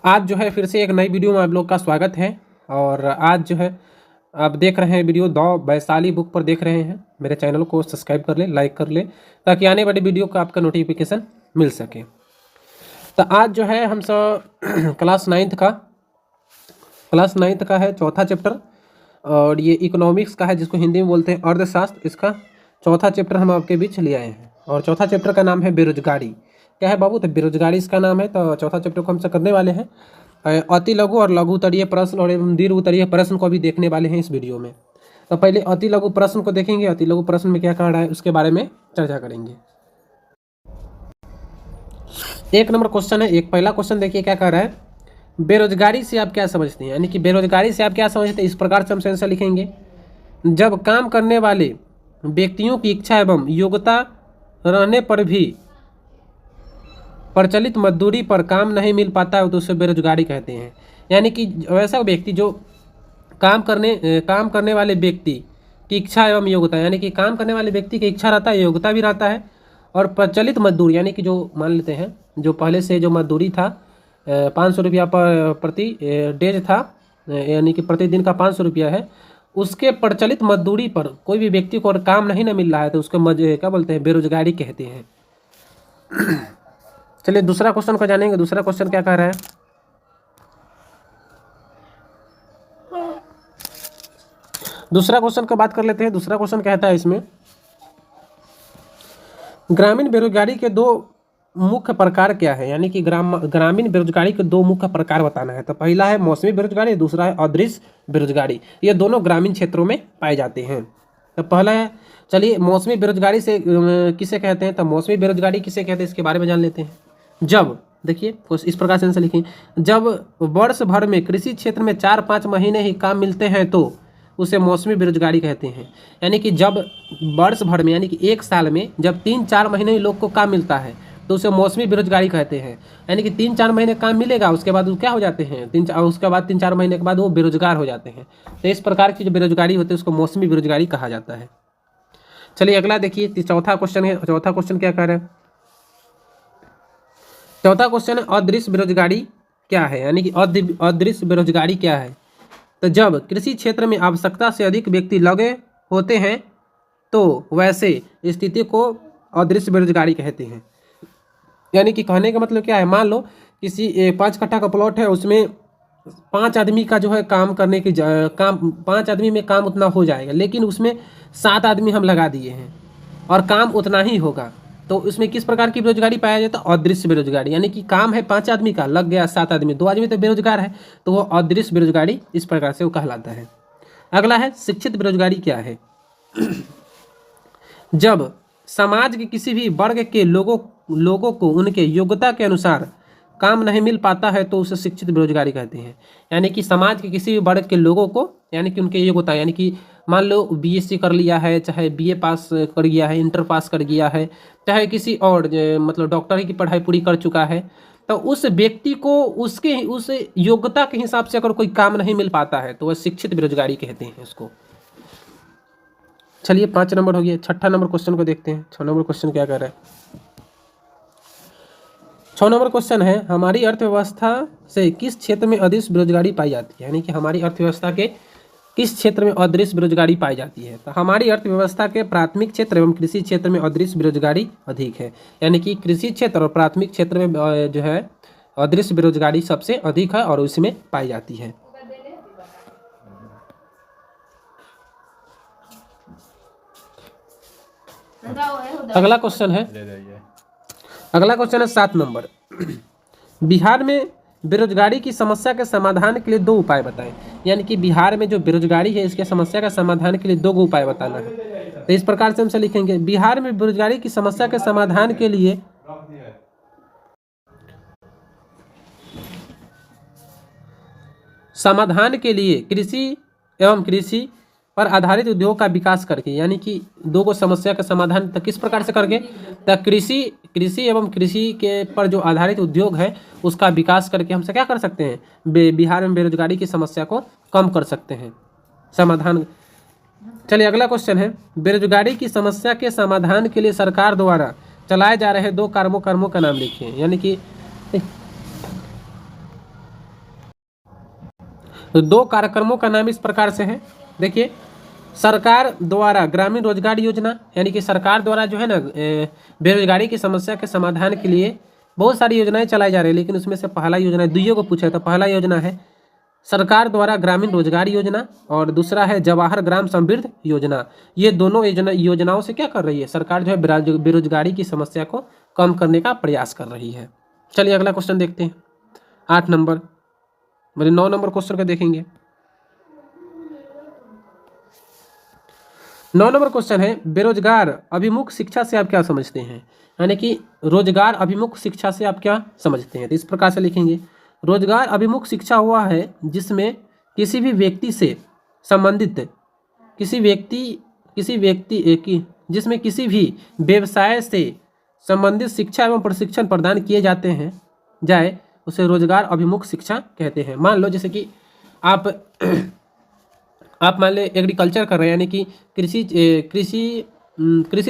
आज जो है फिर से एक नई वीडियो में आप लोग का स्वागत है। और आज जो है आप देख रहे हैं वीडियो दो वैशाली बुक पर देख रहे हैं। मेरे चैनल को सब्सक्राइब कर ले, लाइक कर ले, ताकि आने वाली वीडियो का आपका नोटिफिकेशन मिल सके। तो आज जो है हम सब क्लास नाइन्थ का है चौथा चैप्टर, और ये इकोनॉमिक्स का है जिसको हिंदी में बोलते हैं अर्थशास्त्र। इसका चौथा चैप्टर हम आपके बीच ले आए हैं, और चौथा चैप्टर का नाम है बेरोजगारी। क्या है बाबू? तो बेरोजगारी इसका नाम है। तो चौथा चैप्टर को हमसे करने वाले हैं। अति लघु और लघु उत्तरीय प्रश्न और एवं दीर्घ उत्तरीय प्रश्न को भी देखने वाले हैं इस वीडियो में। तो पहले अति लघु प्रश्न को देखेंगे। अति लघु प्रश्न में क्या कह रहा है उसके बारे में चर्चा करेंगे। एक नंबर क्वेश्चन है। एक पहला क्वेश्चन देखिए क्या कह रहा है, बेरोजगारी से आप क्या समझते हैं? यानी कि बेरोजगारी से आप क्या समझते हैं, इस प्रकार से हम आंसर लिखेंगे। जब काम करने वाले व्यक्तियों की इच्छा एवं योग्यता रहने पर भी प्रचलित मजदूरी पर काम नहीं मिल पाता है तो उसे बेरोजगारी कहते हैं। यानी कि वैसा व्यक्ति जो काम करने वाले व्यक्ति की इच्छा एवं योग्यता, यानी कि काम करने वाले व्यक्ति की इच्छा रहता है, योग्यता भी रहता है, और प्रचलित मजदूर यानी कि जो मान लेते हैं जो पहले से जो मजदूरी था 500 रुपया पर प्रति डेज था, यानी कि प्रतिदिन का 500 रुपया है, उसके प्रचलित मजदूरी पर कोई भी व्यक्ति को और काम नहीं ना मिल रहा है तो उसको क्या बोलते हैं, बेरोजगारी कहते हैं। चलिए दूसरा क्वेश्चन को जानेंगे। दूसरा क्वेश्चन क्या कह रहा है, दूसरा क्वेश्चन की बात कर लेते हैं। दूसरा क्वेश्चन कहता है इसमें, ग्रामीण बेरोजगारी के दो मुख्य प्रकार क्या है? यानी कि ग्रामीण बेरोजगारी के दो मुख्य प्रकार बताना है। तो पहला है मौसमी बेरोजगारी, दूसरा है अदृश्य बेरोजगारी। ये दोनों ग्रामीण क्षेत्रों में पाए जाते हैं। तो पहला है, चलिए मौसमी बेरोजगारी से किसे कहते हैं? तो मौसमी बेरोजगारी किसे कहते हैं इसके बारे में जान लेते हैं। जब देखिए इस प्रकार से आंसर लिखें, जब वर्ष भर में कृषि क्षेत्र में 4-5 महीने ही काम मिलते हैं तो उसे मौसमी बेरोजगारी कहते हैं। यानी कि जब वर्ष भर में यानी कि एक साल में जब 3-4 महीने ही लोग को काम मिलता है तो उसे मौसमी बेरोजगारी कहते हैं। यानी कि 3-4 महीने काम मिलेगा, उसके बाद वो क्या हो जाते हैं, उसके बाद 3-4 महीने के बाद वो बेरोजगार हो जाते हैं। तो इस प्रकार की जो बेरोजगारी होती है उसको मौसमी बेरोजगारी कहा जाता है। चलिए अगला देखिए, चौथा क्वेश्चन है। चौथा क्वेश्चन क्या कह रहा है, चौथा क्वेश्चन है अदृश्य बेरोजगारी क्या है? यानी कि अदृश्य बेरोजगारी क्या है? तो जब कृषि क्षेत्र में आवश्यकता से अधिक व्यक्ति लगे होते हैं तो वैसे स्थिति को अदृश्य बेरोजगारी कहते हैं। यानी कि कहने का मतलब क्या है, मान लो किसी 5 कट्ठा का प्लॉट है, उसमें 5 आदमी का जो है काम करने की काम 5 आदमी में काम उतना हो जाएगा, लेकिन उसमें 7 आदमी हम लगा दिए हैं और काम उतना ही होगा, तो उसमें किस प्रकार की बेरोजगारी पाया जाता है? अदृश्य बेरोजगारी। यानी कि काम है 5 आदमी का, लग गया 7 आदमी, 2 आदमी तो बेरोजगार है, तो वो अदृश्य बेरोजगारी इस प्रकार से वो कहलाता है। अगला है शिक्षित बेरोजगारी क्या है? जब समाज के किसी भी वर्ग के लोगों को उनके योग्यता के अनुसार काम नहीं मिल पाता है तो उसे शिक्षित बेरोजगारी कहते हैं। यानी कि समाज के किसी भी वर्ग के लोगों को, यानी कि उनके योग्यता, यानी कि मान लो बीएससी कर लिया है, चाहे बीए पास कर गया है, इंटर पास कर गया है, चाहे किसी और मतलब डॉक्टरी की पढ़ाई पूरी कर चुका है, तो उस व्यक्ति को उस योग्यता के हिसाब से अगर कोई काम नहीं मिल पाता है तो वह शिक्षित बेरोजगारी कहते हैं उसको। चलिए 5 नंबर हो गया। छठा नंबर क्वेश्चन को देखते हैं। 6 नंबर क्वेश्चन क्या कर रहा है? 6 नंबर क्वेश्चन है, हमारी अर्थव्यवस्था से किस क्षेत्र में अदृश्य बेरोजगारी पाई जाती है? यानी कि हमारी अर्थव्यवस्था के किस क्षेत्र में अदृश्य बेरोजगारी पाई जाती है? तो हमारी अर्थव्यवस्था के प्राथमिक क्षेत्र एवं कृषि क्षेत्र में अदृश्य बेरोजगारी अधिक है। यानी कि कृषि क्षेत्र और प्राथमिक क्षेत्र में जो है अदृश्य बेरोजगारी सबसे अधिक है और उसमें पाई जाती है। अगला क्वेश्चन है 7 नंबर, बिहार में बेरोजगारी की समस्या के समाधान के लिए 2 उपाय बताएं। यानी कि बिहार में जो बेरोजगारी है इसके समस्या का समाधान के लिए 2 उपाय बताना है। तो इस प्रकार से हमसे लिखेंगे, बिहार में बेरोजगारी की समस्या के समाधान के लिए कृषि एवं कृषि पर आधारित उद्योग का विकास करके, यानी कि 2 को समस्या का समाधान तो किस प्रकार से करके, तो कृषि एवं कृषि के पर जो आधारित उद्योग है उसका विकास करके हमसे क्या कर सकते हैं, बिहार में बेरोजगारी की समस्या को कम कर सकते हैं। समाधान। चलिए अगला क्वेश्चन है, बेरोजगारी की समस्या के समाधान के लिए सरकार द्वारा चलाए जा रहे 2 कर्मों का नाम लिखिए। यानी कि तो दो कार्यक्रमों का नाम इस प्रकार से है। देखिए, सरकार द्वारा ग्रामीण रोजगार योजना, यानी कि सरकार द्वारा जो है ना बेरोजगारी की समस्या के समाधान के लिए बहुत सारी योजनाएं चलाई जा रही है, लेकिन उसमें से पहला योजना दुइयों को पूछा तो पहला योजना है सरकार द्वारा ग्रामीण रोजगार योजना और दूसरा है जवाहर ग्राम समृद्धि योजना। ये दोनों योजनाओं से क्या कर रही है, सरकार जो है बेरोजगारी की समस्या को कम करने का प्रयास कर रही है। चलिए अगला क्वेश्चन देखते हैं। 8 नंबर, मेरे 9 नंबर क्वेश्चन को देखेंगे। 9 नंबर क्वेश्चन है बेरोजगार अभिमुख शिक्षा से आप क्या समझते हैं, यानी कि रोजगार अभिमुख शिक्षा से आप क्या समझते हैं। तो इस प्रकार से लिखेंगे, रोजगार अभिमुख शिक्षा हुआ है जिसमें किसी भी व्यक्ति से संबंधित जिसमें किसी भी व्यवसाय से संबंधित शिक्षा एवं प्रशिक्षण प्रदान किए जाए उसे रोजगार अभिमुख शिक्षा कहते हैं। मान लो जैसे कि आप मान ले एग्रीकल्चर कर रहे हैं, यानी कि कृषि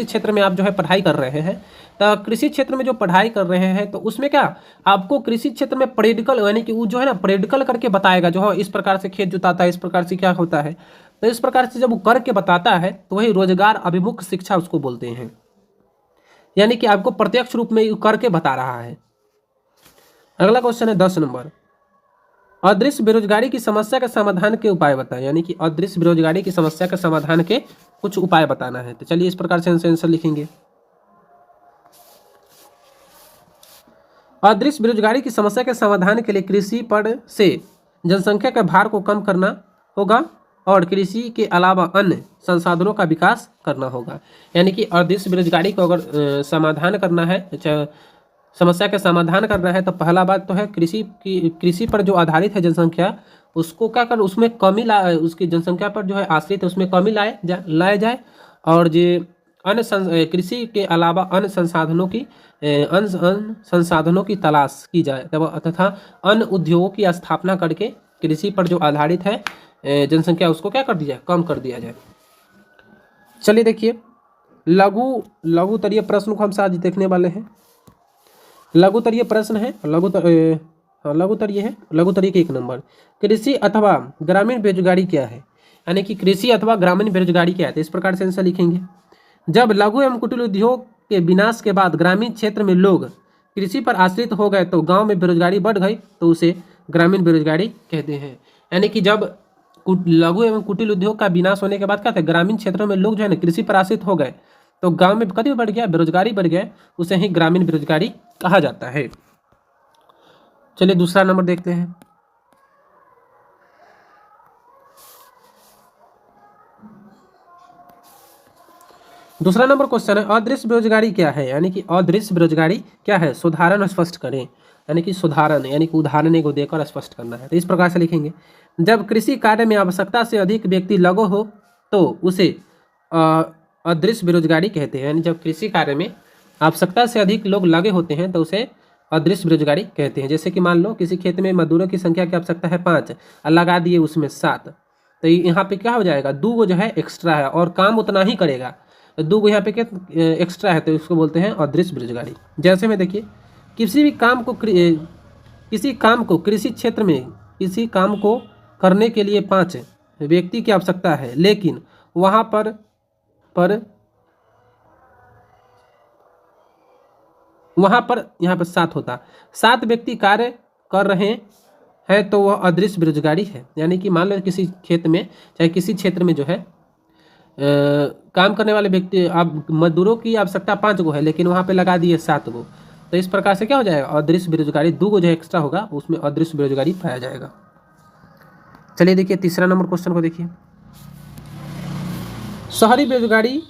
क्षेत्र में आप जो है पढ़ाई कर रहे हैं। तो कृषि क्षेत्र में जो पढ़ाई कर रहे हैं तो उसमें क्या आपको कृषि क्षेत्र में प्रैक्टिकल, यानी कि वो जो है ना प्रैक्टिकल करके बताएगा, जो है इस प्रकार से खेत जुताता है, इस प्रकार से क्या होता है। तो इस प्रकार से जब वो करके बताता है तो वही रोजगार अभिमुख शिक्षा उसको बोलते हैं, यानी कि आपको प्रत्यक्ष रूप में करके बता रहा है। अगला क्वेश्चन है 10 नंबर, अदृश्य बेरोजगारी की समस्या के समाधान के उपाय बताएं, यानी कि अदृश्य बेरोजगारी की समस्या के समाधान के कुछ उपाय बताना है। तो चलिए इस प्रकार से आंसर लिखेंगे, अदृश्य बेरोजगारी की समस्या के समाधान के लिए कृषि पर से जनसंख्या के भार को कम करना होगा और कृषि के अलावा अन्य संसाधनों का विकास करना होगा। यानी कि अदृश्य बेरोजगारी को अगर समाधान करना है, समस्या का समाधान करना है, तो पहला बात तो है कृषि पर जो आधारित है जनसंख्या उसको क्या कर उसमें कमी उसकी जनसंख्या पर जो है आश्रित है उसमें कमी लाया जाए और जो अन्य कृषि के अलावा अन्य संसाधनों की तलाश की जाए तथा अन्य उद्योगों की स्थापना करके कृषि पर जो आधारित है जनसंख्या उसको क्या कर दिया जाए, कम कर दिया जाए। चलिए देखिए, लघुतरीय प्रश्न को हम आज देखने वाले हैं। लघुतरीय प्रश्न है, लघुतरीय के 1 नंबर, कृषि अथवा ग्रामीण बेरोजगारी क्या है, यानी कि कृषि अथवा ग्रामीण बेरोजगारी क्या है। तो इस प्रकार से आंसर लिखेंगे, जब लघु एवं कुटीर उद्योग के विनाश के बाद ग्रामीण क्षेत्र में लोग कृषि पर आश्रित हो गए तो गांव में बेरोजगारी बढ़ गई तो उसे ग्रामीण बेरोजगारी कहते हैं। यानी कि जब लघु एवं कुटीर उद्योग का विनाश होने के बाद क्या था, ग्रामीण क्षेत्रों में लोग जो है ना कृषि पर आश्रित हो गए तो गांव में कभी बढ़ गया, बेरोजगारी बढ़ गया, उसे ही ग्रामीण बेरोजगारी कहा जाता है। चलिए दूसरा नंबर देखते हैं। दूसरा नंबर क्वेश्चन है अदृश्य बेरोजगारी क्या है, यानी कि अदृश्य बेरोजगारी क्या है, सुधारण स्पष्ट करें, यानी कि सुधारण यानी कि उदाहरण को देकर स्पष्ट करना है। तो इस प्रकार से लिखेंगे, जब कृषि कार्य में आवश्यकता से अधिक व्यक्ति लगे हो तो उसे अदृश्य बेरोजगारी कहते हैं। यानी जब कृषि कार्य में आवश्यकता से अधिक लोग लगे होते हैं तो उसे अदृश्य बेरोजगारी कहते हैं। जैसे कि मान लो किसी खेत में मजदूरों की संख्या की आवश्यकता है 5 और लगा दिए उसमें 7, तो यहाँ पे क्या हो जाएगा, 2 जो है एक्स्ट्रा है और काम उतना ही करेगा, 2 यहाँ पे क्या एक्स्ट्रा है, तो इसको बोलते हैं अदृश्य बेरोजगारी। जैसे में देखिए, किसी काम को कृषि क्षेत्र में किसी काम को करने के लिए 5 व्यक्ति की आवश्यकता है, लेकिन वहाँ पर यहाँ पर 7 होता, 7 व्यक्ति कार्य कर रहे हैं तो वह अदृश्य बेरोजगारी है। यानी कि मान लो किसी खेत में चाहे किसी क्षेत्र में जो है काम करने वाले व्यक्ति, आप मजदूरों की आवश्यकता 5 गो है लेकिन वहाँ पे लगा दिए 7 गो, तो इस प्रकार से क्या हो जाएगा, अदृश्य बेरोजगारी, 2 गो जो एक्स्ट्रा होगा उसमें अदृश्य बेरोजगारी पाया जाएगा। चलिए देखिए तीसरा नंबर क्वेश्चन को देखिए, शहरी बेरोजगारी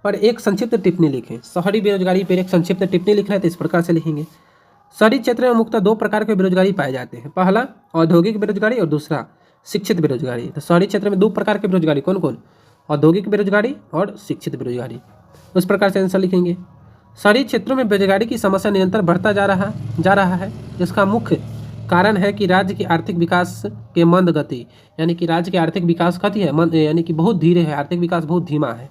पर एक संक्षिप्त टिप्पणी लिखें। शहरी बेरोजगारी पर एक संक्षिप्त टिप्पणी लिखना है तो इस प्रकार से लिखेंगे, शहरी क्षेत्र में मुख्यतः 2 प्रकार के बेरोजगारी पाए जाते हैं, पहला औद्योगिक बेरोजगारी और दूसरा शिक्षित बेरोजगारी। तो शहरी क्षेत्र में 2 प्रकार के बेरोजगारी कौन कौन, औद्योगिक बेरोजगारी और शिक्षित बेरोजगारी। उस प्रकार से आंसर लिखेंगे, शहरी क्षेत्रों में बेरोजगारी की समस्या निरंतर बढ़ता जा रहा है। इसका मुख्य कारण है कि राज्य की आर्थिक विकास के मंद गति, यानी कि राज्य की आर्थिक विकास गति है यानी कि बहुत धीरे है, आर्थिक विकास बहुत धीमा है।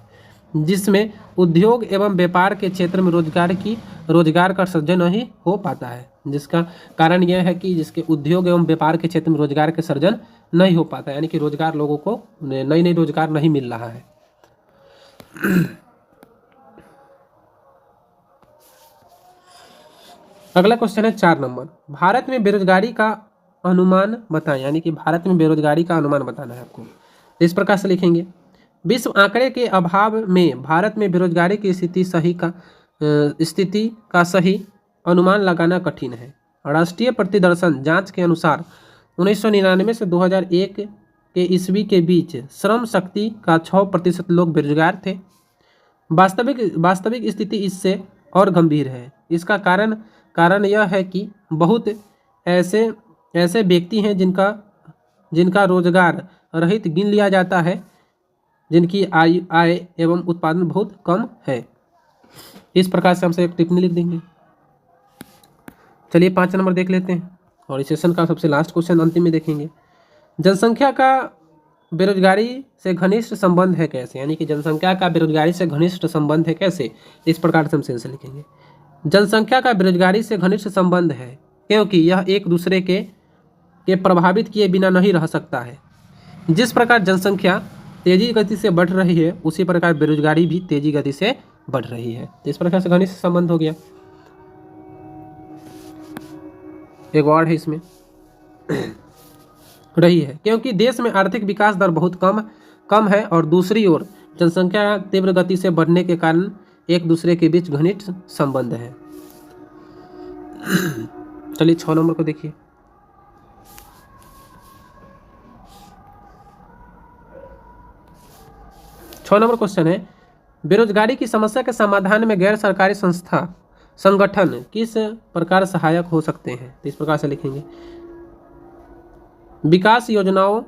जिसमें उद्योग एवं व्यापार के क्षेत्र में रोजगार का सृजन नहीं हो पाता है। जिसका कारण यह है कि जिसके उद्योग एवं व्यापार के क्षेत्र में रोजगार के सृजन नहीं हो पाता है, यानी कि रोजगार लोगों को नई रोजगार नहीं मिल रहा है। अगला क्वेश्चन है 4 नंबर, भारत में बेरोजगारी का अनुमान बताएं, यानी कि भारत में बेरोजगारी का अनुमान बताना है आपको। इस प्रकार से लिखेंगे, विश्व आंकड़े के अभाव में भारत में बेरोजगारी की स्थिति का सही अनुमान लगाना कठिन है। राष्ट्रीय प्रतिदर्शन जांच के अनुसार 1999 से 2001 के ईस्वी के बीच श्रम शक्ति का 6% लोग बेरोजगार थे। वास्तविक स्थिति इससे और गंभीर है। इसका कारण यह है कि बहुत ऐसे व्यक्ति हैं जिनका रोजगार रहित गिन लिया जाता है, जिनकी आय एवं उत्पादन बहुत कम है। इस प्रकार से हमसे एक टिप्पणी लिख देंगे। चलिए 5 नंबर देख लेते हैं और इस सेशन का सबसे लास्ट क्वेश्चन अंतिम में देखेंगे। जनसंख्या का बेरोजगारी से घनिष्ठ संबंध है कैसे, यानी कि जनसंख्या का बेरोजगारी से घनिष्ठ संबंध है कैसे। इस प्रकार से हम सेंस लिखेंगे, जनसंख्या का बेरोजगारी से घनिष्ठ संबंध है क्योंकि यह एक दूसरे के प्रभावित किए बिना नहीं रह सकता है। जिस प्रकार जनसंख्या तेजी गति से बढ़ रही है उसी प्रकार बेरोजगारी भी तेजी गति से बढ़ रही है। तो इस प्रकार से घनिष्ठ संबंध हो गया। एक वर्ड है इसमें रही है, क्योंकि देश में आर्थिक विकास दर बहुत कम है और दूसरी ओर जनसंख्या तीव्र गति से बढ़ने के कारण एक दूसरे के बीच घनिष्ठ संबंध है। चलिए 6 नंबर को देखिए। नंबर क्वेश्चन है, बेरोजगारी की समस्या के समाधान में गैर सरकारी संगठन किस प्रकार सहायक हो सकते हैं। तो इस प्रकार से लिखेंगे, विकास योजनाओं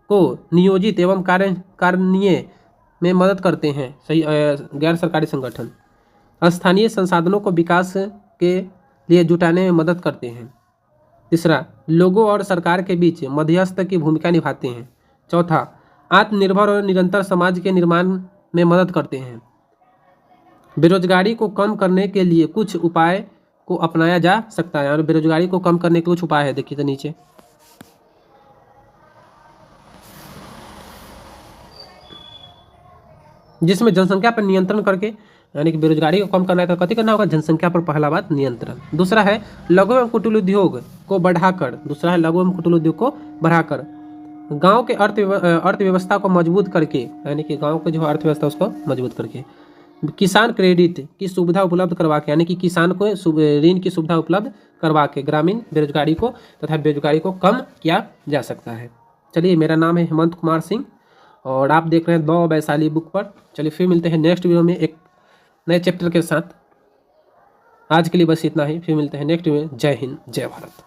को नियोजित एवं कार्यान्वयन में मदद करते हैं सही गैर सरकारी संगठन। स्थानीय संसाधनों को विकास के लिए जुटाने में मदद करते हैं। तीसरा, लोगों और सरकार के बीच मध्यस्थ की भूमिका निभाते हैं। चौथा, आत्मनिर्भर और निरंतर समाज के निर्माण में मदद करते हैं। बेरोजगारी को कम करने के लिए कुछ उपाय को अपनाया जा सकता है और बेरोजगारी को कम करने के कुछ उपाय है, देखिए तो नीचे। जिसमें जनसंख्या पर नियंत्रण करके, यानी कि बेरोजगारी को कम करना है तो कथी करना होगा, जनसंख्या पर पहला बात नियंत्रण। दूसरा है लघु एवं कुटीर उद्योग को बढ़ाकर, गांव के अर्थव्यवस्था को मजबूत करके, यानी कि गांव के जो अर्थव्यवस्था उसको मजबूत करके, किसान क्रेडिट की सुविधा उपलब्ध करवा के, यानी कि किसान को ऋण की सुविधा उपलब्ध करवा के ग्रामीण बेरोजगारी को तथा बेरोजगारी को कम किया जा सकता है। चलिए, मेरा नाम है हेमंत कुमार सिंह और आप देख रहे हैं द वैशाली बुक पर। चलिए फिर मिलते हैं नेक्स्ट वीडियो में एक नए चैप्टर के साथ। आज के लिए बस इतना ही, फिर मिलते हैं नेक्स्ट वीडियो में। जय हिंद, जय भारत।